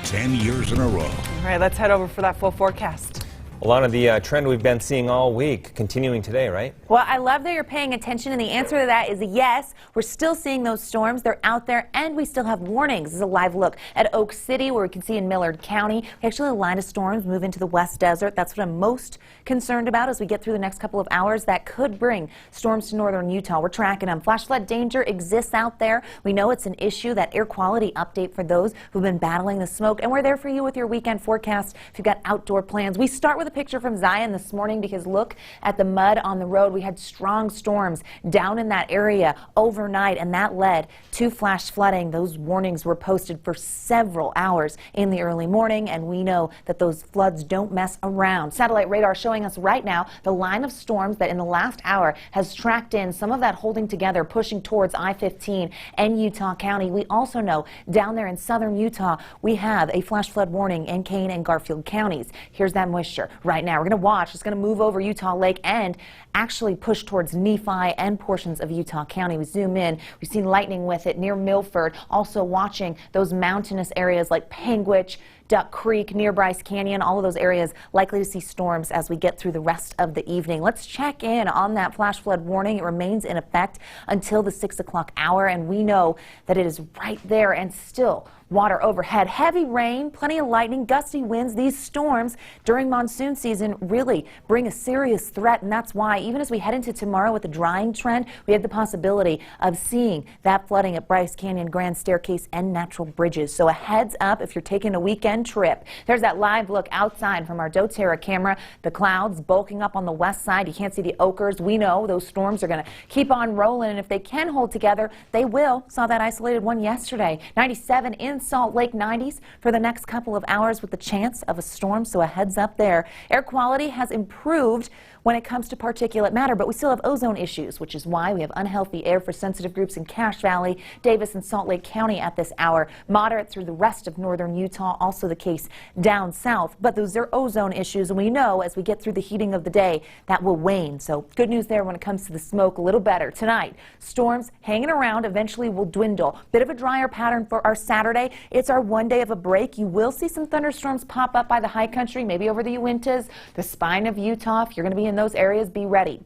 10 years in a row. All right, let's head over for that full forecast. Alana, the trend we've been seeing all week, continuing today, right? Well, I love that you're paying attention, and the answer to that is yes. We're still seeing those storms. They're out there, and we still have warnings. This is a live look at Oak City, where we can see in Millard County. Actually, a line of storms move into the West Desert. That's what I'm most concerned about as we get through the next couple of hours. That could bring storms to northern Utah. We're tracking them. Flash flood danger exists out there. We know it's an issue. That air quality update for those who've been battling the smoke, and we're there for you with your weekend forecast if you've got outdoor plans. We start with a picture from Zion this morning because look at the mud on the road. We had strong storms down in that area overnight, and that led to flash flooding. Those warnings were posted for several hours in the early morning, and we know that those floods don't mess around. Satellite radar showing us right now the line of storms that in the last hour has tracked in some of that holding together, pushing towards I-15 and Utah County. We also know down there in southern Utah, we have a flash flood warning in Kane and Garfield counties. Here's that moisture right now. We're going to watch. It's going to move over Utah Lake and actually push towards Nephi and portions of Utah County. We zoom in. We've seen lightning with it near Milford. Also watching those mountainous areas like Panguitch, Duck Creek, near Bryce Canyon, all of those areas likely to see storms as we get through the rest of the evening. Let's check in on that flash flood warning. It remains in effect until the 6 o'clock hour, and we know that it is right there and still water overhead. Heavy rain, plenty of lightning, gusty winds. These storms during monsoon season really bring a serious threat, and that's why even as we head into tomorrow with the drying trend, we have the possibility of seeing that flooding at Bryce Canyon, Grand Staircase, and Natural Bridges. So a heads up if you're taking a weekend trip. There's that live look outside from our doTERRA camera. The clouds bulking up on the west side. You can't see the Oakers. We know those storms are going to keep on rolling, and if they can hold together, they will. Saw that isolated one yesterday. 97 in Salt Lake, 90s for the next couple of hours with the chance of a storm, so a heads up there. Air quality has improved when it comes to particulate matter, but we still have ozone issues, which is why we have unhealthy air for sensitive groups in Cache Valley, Davis, and Salt Lake County at this hour. Moderate through the rest of northern Utah, also the case down south. But those are ozone issues, and we know as we get through the heating of the day, that will wane. So good news there when it comes to the smoke, a little better. Tonight, storms hanging around eventually will dwindle. Bit of a drier pattern for our Saturday. It's our one day of a break. You will see some thunderstorms pop up by the high country, maybe over the Uintas, the spine of Utah. If you're going to be in those areas, be ready.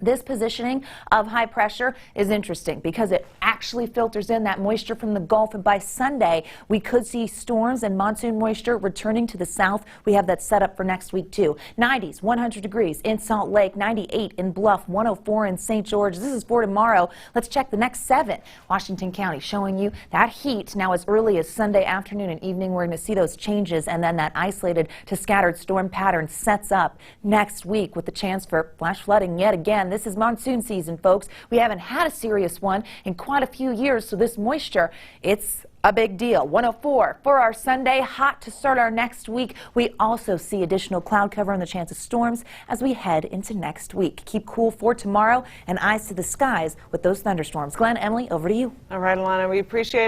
This positioning of high pressure is interesting because it actually filters in that moisture from the Gulf, and by Sunday we could see storms and monsoon moisture returning to the south. We have that set up for next week too. 90s, 100 degrees in Salt Lake, 98 in Bluff, 104 in St. George. This is for tomorrow. Let's check the next 7. Washington County showing you that heat now as early as Sunday afternoon and evening. We're going to see those changes, and then that isolated to scattered storm pattern sets up next week with the chance for flash flooding yet again. This is monsoon season, folks. We haven't had a serious one in quite a few years, so this moisture, it's a big deal. 104 for our Sunday. Hot to start our next week. We also see additional cloud cover and the chance of storms as we head into next week. Keep cool for tomorrow and eyes to the skies with those thunderstorms. Glenn, Emily, over to you. All right, Alana, we appreciate it.